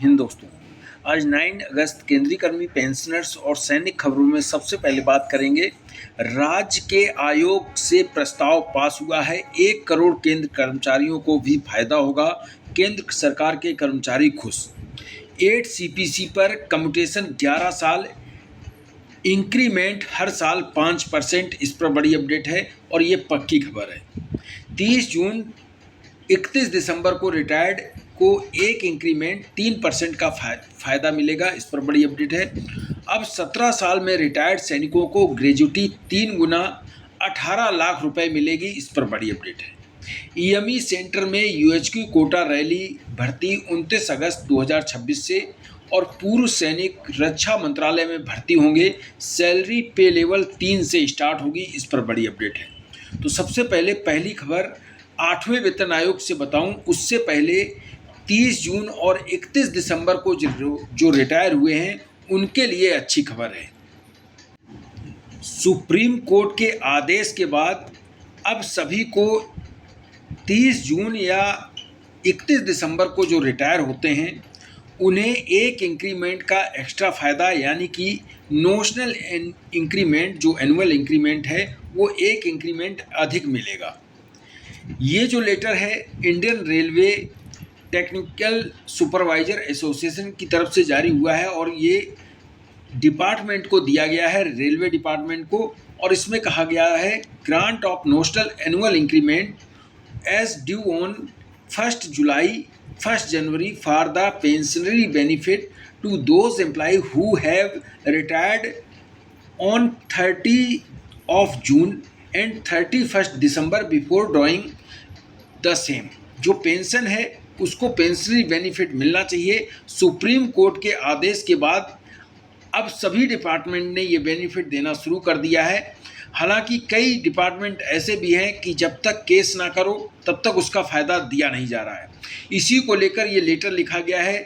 हिंद दोस्तों, आज 9 अगस्त केंद्रीय कर्मी पेंशनर्स और सैनिक खबरों में सबसे पहले बात करेंगे। राज्य के आयोग से प्रस्ताव पास हुआ है। 1 करोड़ केंद्र कर्मचारियों को भी फायदा होगा। केंद्र सरकार के कर्मचारी खुश। 8 सीपीसी पर कम्यूटेशन 11 साल, इंक्रीमेंट हर साल 5%। इस पर बड़ी अपडेट है और ये पक्की खबर है। 30 जून 31 दिसंबर को रिटायर्ड को एक इंक्रीमेंट 3% का फायदा मिलेगा। इस पर बड़ी अपडेट है। अब 17 साल में रिटायर्ड सैनिकों को ग्रेजुटी 3 गुना 18 लाख रुपए मिलेगी। इस पर बड़ी अपडेट है। ईएमई सेंटर में यूएचक्यू कोटा रैली भर्ती 29 अगस्त 2026 से और पूर्व सैनिक रक्षा मंत्रालय में भर्ती होंगे। सैलरी पे लेवल 3 से स्टार्ट होगी। इस पर बड़ी अपडेट है। तो सबसे पहले पहली खबर 8वें वेतन आयोग से बताऊं, उससे पहले 30 जून और 31 दिसंबर को जो रिटायर हुए हैं उनके लिए अच्छी खबर है। सुप्रीम कोर्ट के आदेश के बाद अब सभी को 30 जून या 31 दिसंबर को जो रिटायर होते हैं उन्हें एक इंक्रीमेंट का एक्स्ट्रा फ़ायदा यानी कि नोशनल इंक्रीमेंट जो एनुअल इंक्रीमेंट है वो एक इंक्रीमेंट अधिक मिलेगा। ये जो लेटर है Indian railway technical supervisor association की तरफ से जारी हुआ है और ये डिपार्टमेंट को दिया गया है, रेलवे डिपार्टमेंट को। और इसमें कहा गया है grant of notional annual increment as due on 1 July 1 January for the pensionary benefit to those employ who have retired on 30 of June and 31 December before drawing the same. जो pension है उसको pensionary benefit मिलना चाहिए। Supreme court के आदेश के बाद अब सभी डिपार्टमेंट ने ये बेनिफिट देना शुरू कर दिया है। हालांकि कई डिपार्टमेंट ऐसे भी हैं कि जब तक केस ना करो तब तक उसका फ़ायदा दिया नहीं जा रहा है। इसी को लेकर ये लेटर लिखा गया है।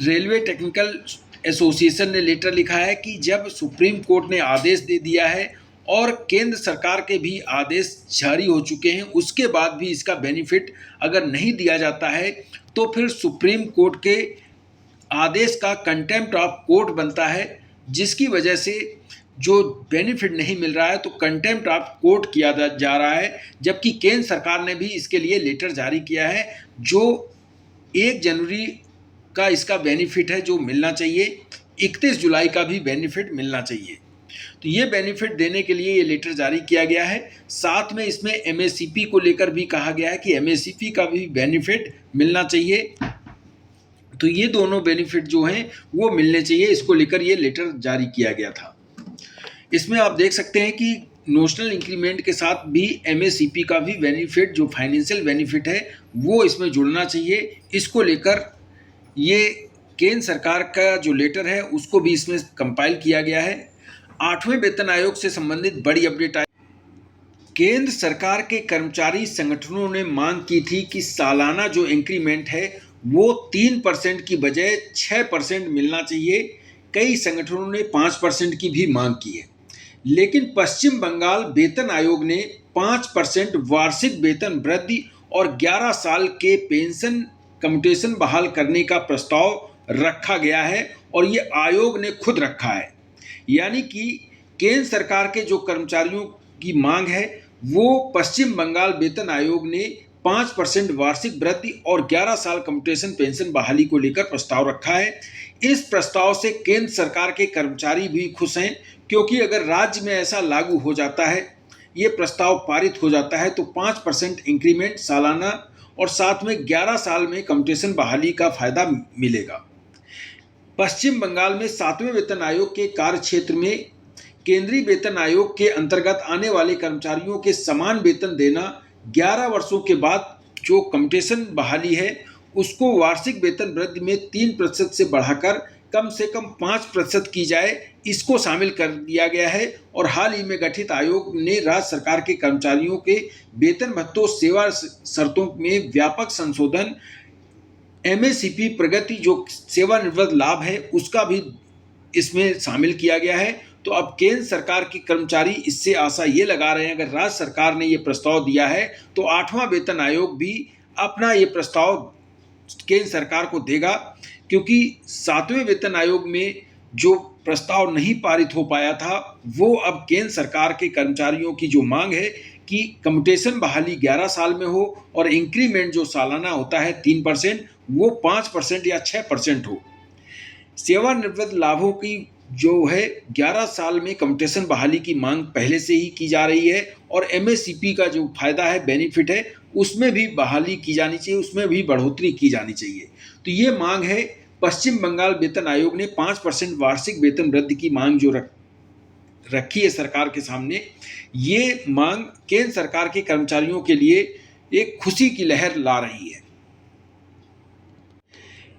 रेलवे टेक्निकल एसोसिएशन ने लेटर लिखा है कि जब सुप्रीम कोर्ट ने आदेश दे दिया है और केंद्र सरकार के भी आदेश जारी हो चुके हैं, उसके बाद भी इसका बेनिफिट अगर नहीं दिया जाता है तो फिर सुप्रीम कोर्ट के आदेश का कंटेम्प्ट ऑफ कोर्ट बनता है, जिसकी वजह से जो बेनिफिट नहीं मिल रहा है तो कंटेम्प्ट ऑफ कोर्ट किया जा रहा है। जबकि केंद्र सरकार ने भी इसके लिए लेटर जारी किया है। जो 1 जनवरी का इसका बेनिफिट है जो मिलना चाहिए, 31 जुलाई का भी बेनिफिट मिलना चाहिए। तो ये बेनिफिट देने के लिए ये लेटर जारी किया गया है। साथ में इसमें एमएससीपी को लेकर भी कहा गया है कि एमएससीपी का भी बेनिफिट मिलना चाहिए। तो ये दोनों बेनिफिट जो हैं वो मिलने चाहिए, इसको लेकर ये लेटर जारी किया गया था। इसमें आप देख सकते हैं कि नोशनल इंक्रीमेंट के साथ भी एमएससीपी का भी बेनिफिट जो फाइनेंशियल बेनिफिट है वो इसमें जुड़ना चाहिए। इसको लेकर ये केंद्र सरकार का जो लेटर है उसको भी इसमें कंपाइल किया गया है। 8वें वेतन आयोग से संबंधित बड़ी अपडेट आई। केंद्र सरकार के कर्मचारी संगठनों ने मांग की थी कि सालाना जो इंक्रीमेंट है वो 3% की बजाय 6% मिलना चाहिए। कई संगठनों ने 5% की भी मांग की है, लेकिन पश्चिम बंगाल वेतन आयोग ने 5% वार्षिक वेतन वृद्धि और 11 साल के पेंशन कम्यूटेशन बहाल करने का प्रस्ताव रखा गया है और ये आयोग ने खुद रखा है। यानी कि केंद्र सरकार के जो कर्मचारियों की मांग है वो पश्चिम बंगाल वेतन आयोग ने 5% वार्षिक वृद्धि और 11 साल कम्यूटेशन पेंशन बहाली को लेकर प्रस्ताव रखा है। इस प्रस्ताव से केंद्र सरकार के कर्मचारी भी खुश हैं, क्योंकि अगर राज्य में ऐसा लागू हो जाता है, ये प्रस्ताव पारित हो जाता है तो 5% इंक्रीमेंट सालाना और साथ में 11 साल में कम्यूटेशन बहाली का फायदा मिलेगा। पश्चिम बंगाल में 7वें वेतन आयोग के कार्य क्षेत्र में केंद्रीय वेतन आयोग के अंतर्गत आने वाले कर्मचारियों के समान वेतन देना, 11 वर्षों के बाद जो कम्यूटेशन बहाली है उसको वार्षिक वेतन वृद्धि में 3% से बढ़ाकर कम से कम 5% की जाए, इसको शामिल कर दिया गया है। और हाल ही में गठित आयोग ने राज्य सरकार के कर्मचारियों के वेतन भत्तों सेवा शर्तों में व्यापक संशोधन, एमएससीपी प्रगति जो सेवानिवृत्त लाभ है उसका भी इसमें शामिल किया गया है। तो अब केंद्र सरकार के कर्मचारी इससे आशा ये लगा रहे हैं, अगर राज्य सरकार ने ये प्रस्ताव दिया है तो 8वां वेतन आयोग भी अपना ये प्रस्ताव केंद्र सरकार को देगा, क्योंकि 7वें वेतन आयोग में जो प्रस्ताव नहीं पारित हो पाया था वो अब केंद्र सरकार के कर्मचारियों की जो मांग है कि कम्यूटेशन बहाली 11 साल में हो और इंक्रीमेंट जो सालाना होता है 3% वो 5% या 6% हो। सेवानिवृत्त लाभों की जो है 11 साल में कम्यूटेशन बहाली की मांग पहले से ही की जा रही है और MSCP का जो फायदा है, बेनिफिट है, उसमें भी बहाली की जानी चाहिए, उसमें भी बढ़ोतरी की जानी चाहिए। तो ये मांग है। पश्चिम बंगाल वेतन आयोग ने 5% वार्षिक वेतन वृद्धि की मांग जो रखी है सरकार के सामने, ये मांग केंद्र सरकार के कर्मचारियों के लिए एक खुशी की लहर ला रही है।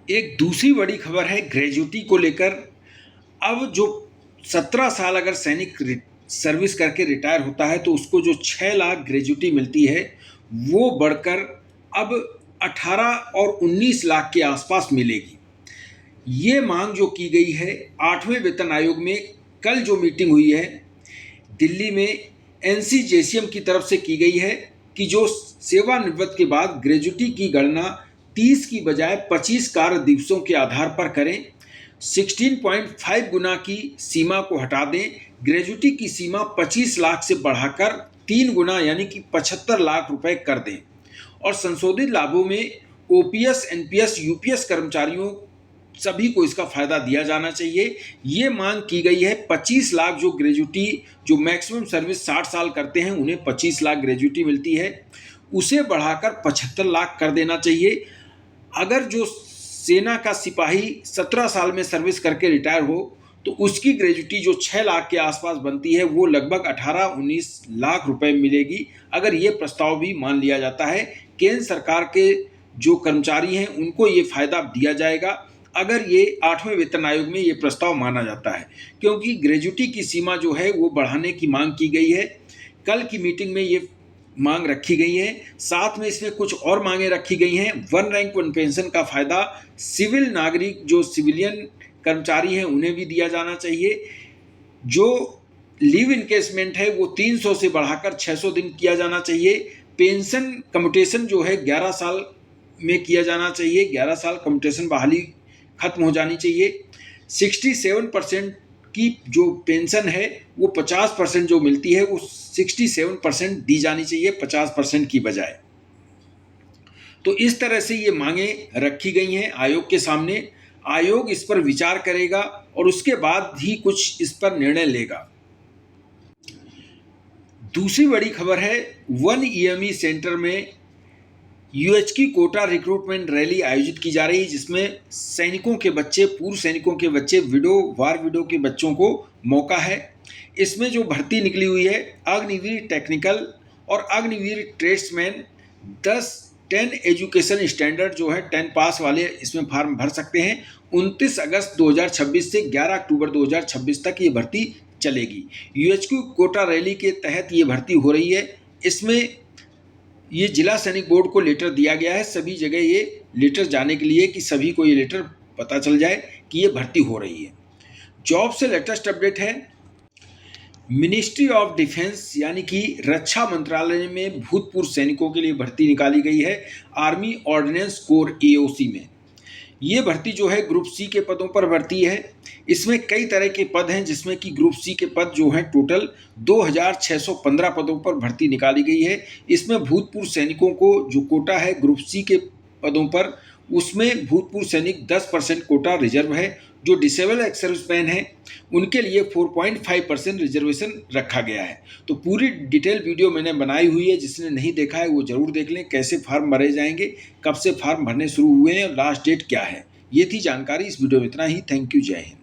एक दूसरी बड़ी खबर है ग्रेजुटी को लेकर। अब जो 17 साल अगर सैनिक सर्विस करके रिटायर होता है तो उसको जो 6 लाख ग्रेजुटी मिलती है वो बढ़कर अब 18 और 19 लाख के आसपास मिलेगी। ये मांग जो की गई है 8वें वेतन आयोग में कल जो मीटिंग हुई है दिल्ली में NCJCM की तरफ से की गई है कि जो सेवानिवृत्त के बाद ग्रेजुटी की गणना 30 की बजाय 25 कार्य दिवसों के आधार पर करें, 16.5 गुना की सीमा को हटा दें, ग्रेजुटी की सीमा 25 लाख से बढ़ाकर 3 गुना यानी कि 75 लाख रुपए कर दें और संशोधित लाभों में OPS, NPS, UPS कर्मचारियों सभी को इसका फायदा दिया जाना चाहिए। ये मांग की गई है। 25 लाख जो ग्रेजुटी जो मैक्सिमम सर्विस 60 साल करते हैं उन्हें 25 लाख ग्रेजुटी मिलती है, उसे बढ़ाकर 75 लाख कर देना चाहिए। अगर जो सेना का सिपाही 17 साल में सर्विस करके रिटायर हो तो उसकी ग्रेजुटी जो 6 लाख के आसपास बनती है वो लगभग 18-19 लाख रुपए मिलेगी, अगर ये प्रस्ताव भी मान लिया जाता है। केंद्र सरकार के जो कर्मचारी हैं उनको ये फायदा दिया जाएगा अगर ये 8वें वेतन आयोग में ये प्रस्ताव माना जाता है, क्योंकि ग्रेजुटी की सीमा जो है वो बढ़ाने की मांग की गई है। कल की मीटिंग में ये मांग रखी गई है। साथ में इसमें कुछ और मांगें रखी गई हैं। 1 रैंक 1 पेंशन का फायदा सिविल नागरिक जो सिविलियन कर्मचारी हैं उन्हें भी दिया जाना चाहिए। जो लीव इनकेसमेंट है वो 300 से बढ़ाकर 600 दिन किया जाना चाहिए। पेंशन कम्यूटेशन जो है 11 साल में किया जाना चाहिए, 11 साल कम्यूटेशन बहाली खत्म हो जानी चाहिए। 67% की जो पेंशन है वो 50% जो मिलती है वो 67% दी जानी चाहिए 50% की बजाय। तो इस तरह से ये मांगें रखी गई हैं आयोग के सामने। आयोग इस पर विचार करेगा और उसके बाद ही कुछ इस पर निर्णय लेगा। दूसरी बड़ी खबर है 1 EME सेंटर में UHQ कोटा रिक्रूटमेंट रैली आयोजित की जा रही है, जिसमें सैनिकों के बच्चे, पूर्व सैनिकों के बच्चे, वार विडो के बच्चों को मौका है। इसमें जो भर्ती निकली हुई है अग्निवीर टेक्निकल और अग्निवीर ट्रेड्समैन 10 एजुकेशन स्टैंडर्ड जो है 10 पास वाले इसमें फॉर्म भर सकते हैं। 29 अगस्त 2026 से 11 अक्टूबर 2026 तक ये भर्ती चलेगी। UHQ कोटा रैली के तहत ये भर्ती हो रही है। इसमें ये जिला सैनिक बोर्ड को लेटर दिया गया है, सभी जगह ये लेटर जाने के लिए कि सभी को ये लेटर पता चल जाए कि ये भर्ती हो रही है। जॉब से लेटेस्ट अपडेट है मिनिस्ट्री ऑफ डिफेंस यानी कि रक्षा मंत्रालय में भूतपूर्व सैनिकों के लिए भर्ती निकाली गई है आर्मी ऑर्डिनेंस कोर AOC में। ये भर्ती जो है ग्रुप C के पदों पर भर्ती है। इसमें कई तरह के पद हैं, जिसमें कि ग्रुप C के पद जो हैं टोटल 2615 पदों पर भर्ती निकाली गई है। इसमें भूतपूर्व सैनिकों को जो कोटा है ग्रुप C के पदों पर, उसमें भूतपूर्व सैनिक 10% कोटा रिजर्व है। जो डिसेबल एक्स सर्विसमैन हैं उनके लिए 4.5% रिजर्वेशन रखा गया है। तो पूरी डिटेल वीडियो मैंने बनाई हुई है, जिसने नहीं देखा है वो ज़रूर देख लें। कैसे फार्म भरे जाएंगे, कब से फार्म भरने शुरू हुए हैं और लास्ट डेट क्या है। ये थी जानकारी। इस वीडियो में इतना ही। थैंक यू, जय हिंद।